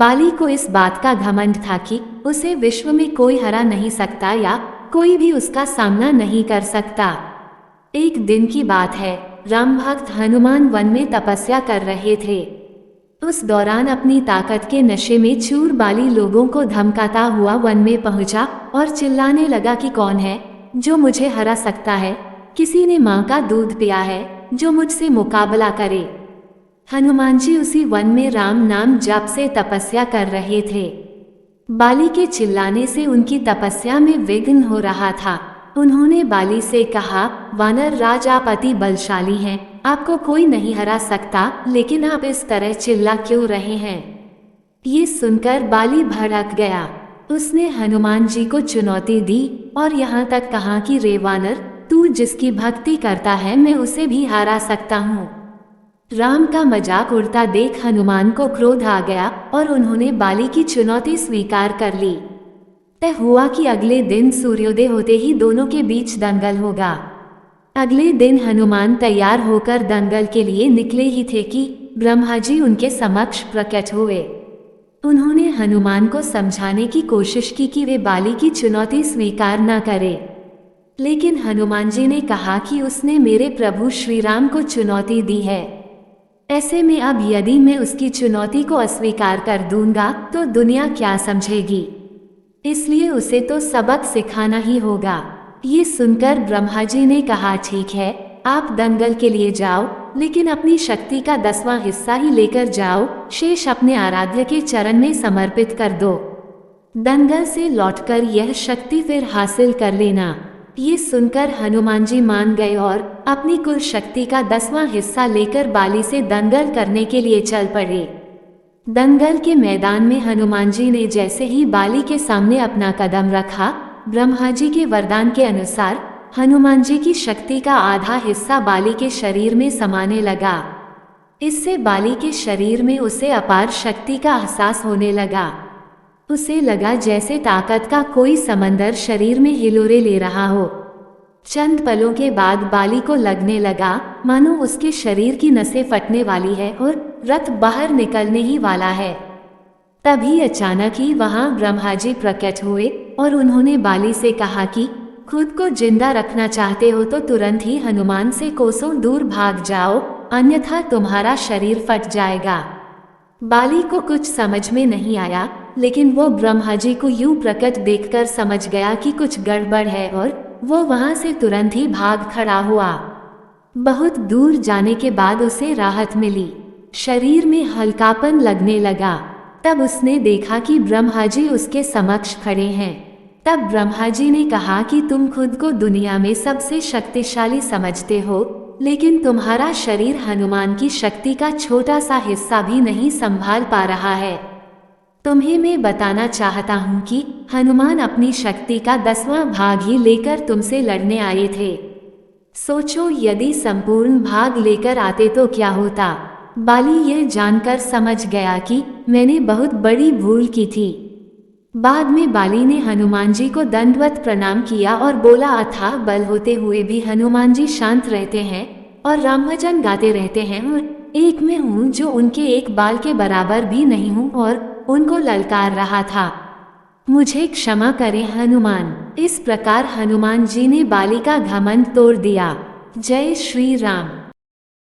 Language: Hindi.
बाली को इस बात का घमंड था कि उसे विश्व में कोई हरा नहीं सकता या कोई भी उसका सामना नहीं कर सकता। एक दिन की बात है, राम भक्त हनुमान वन में तपस्या कर रहे थे। उस दौरान अपनी ताकत के नशे में चूर बाली लोगों को धमकाता हुआ वन में पहुंचा और चिल्लाने लगा कि कौन है जो मुझे हरा सकता है। किसी ने माँ का दूध पिया है जो मुझसे मुकाबला करे। हनुमान जी उसी वन में राम नाम जाप से तपस्या कर रहे थे। बाली के चिल्लाने से उनकी तपस्या में विघ्न हो रहा था। उन्होंने बाली से कहा, वानर राज आप अति बलशाली हैं, आपको कोई नहीं हरा सकता, लेकिन आप इस तरह चिल्ला क्यों रहे हैं? ये सुनकर बाली भड़क गया। उसने हनुमान जी को चुनौती दी और यहाँ तक कहा कि रे वानर, तू जिसकी भक्ति करता है मैं उसे भी हरा सकता हूँ। राम का मजाक उड़ता देख हनुमान को क्रोध आ गया और उन्होंने बाली की चुनौती स्वीकार कर ली। तय हुआ कि अगले दिन सूर्योदय होते ही दोनों के बीच दंगल होगा। अगले दिन हनुमान तैयार होकर दंगल के लिए निकले ही थे कि ब्रह्मा जी उनके समक्ष प्रकट हुए। उन्होंने हनुमान को समझाने की कोशिश की कि वे बाली की चुनौती स्वीकार न करें, लेकिन हनुमान जी ने कहा कि उसने मेरे प्रभु श्री राम को चुनौती दी है। ऐसे में अब यदि मैं उसकी चुनौती को अस्वीकार कर दूंगा तो दुनिया क्या समझेगी, इसलिए उसे तो सबक सिखाना ही होगा। ये सुनकर ब्रह्मा जी ने कहा, ठीक है, आप दंगल के लिए जाओ, लेकिन अपनी शक्ति का 10वां हिस्सा ही लेकर जाओ, शेष अपने आराध्य के चरण में समर्पित कर दो। दंगल से लौटकर यह शक्ति फिर हासिल कर लेना। ये सुनकर हनुमान जी मान गए और अपनी कुल शक्ति का 10वां हिस्सा लेकर बाली से दंगल करने के लिए चल पड़े। दंगल के मैदान में हनुमान जी ने जैसे ही बाली के सामने अपना कदम रखा, ब्रह्मा जी के वरदान के अनुसार हनुमान जी की शक्ति का आधा हिस्सा बाली के शरीर में समाने लगा। इससे बाली के शरीर में उसे अपार शक्ति का एहसास होने लगा। उसे लगा जैसे ताकत का कोई समंदर शरीर में हिलोरे ले रहा हो। चंद पलों के बाद बाली को लगने लगा मानो उसके शरीर की नसें फटने वाली है और रथ बाहर निकलने ही वाला है। तभी अचानक ही वहां ब्रह्मा जी प्रकट हुए और उन्होंने बाली से कहा कि खुद को जिंदा रखना चाहते हो तो तुरंत ही हनुमान से कोसों दूर भाग जाओ, अन्यथा तुम्हारा शरीर फट जाएगा। बाली को कुछ समझ में नहीं आया, लेकिन वो ब्रह्मा जी को यूं प्रकट देखकर समझ गया कि कुछ गड़बड़ है और वो वहां से तुरंत ही भाग खड़ा हुआ। बहुत दूर जाने के बाद उसे राहत मिली, शरीर में हल्कापन लगने लगा। तब उसने देखा कि ब्रह्मा जी उसके समक्ष खड़े हैं। तब ब्रह्मा जी ने कहा कि तुम खुद को दुनिया में सबसे शक्तिशाली समझते हो, लेकिन तुम्हारा शरीर हनुमान की शक्ति का छोटा सा हिस्सा भी नहीं संभाल पा रहा है। तुम्हें मैं बताना चाहता हूँ कि हनुमान अपनी शक्ति का 10वां भाग ही लेकर तुमसे लड़ने आए थे। सोचो यदि संपूर्ण भाग लेकर आते तो क्या होता। बाली यह जानकर समझ गया कि मैंने बहुत बड़ी भूल की थी। बाद में बाली ने हनुमान जी को दंडवत प्रणाम किया और बोला, अथाह बल होते हुए भी हनुमान जी शांत रहते हैं और राम भजन गाते रहते हैं, और एक मैं हूँ जो उनके एक बाल के बराबर भी नहीं हूँ और उनको ललकार रहा था। मुझे क्षमा करें हनुमान। इस प्रकार हनुमान जी ने बाली का घमंड तोड़ दिया। जय श्री राम।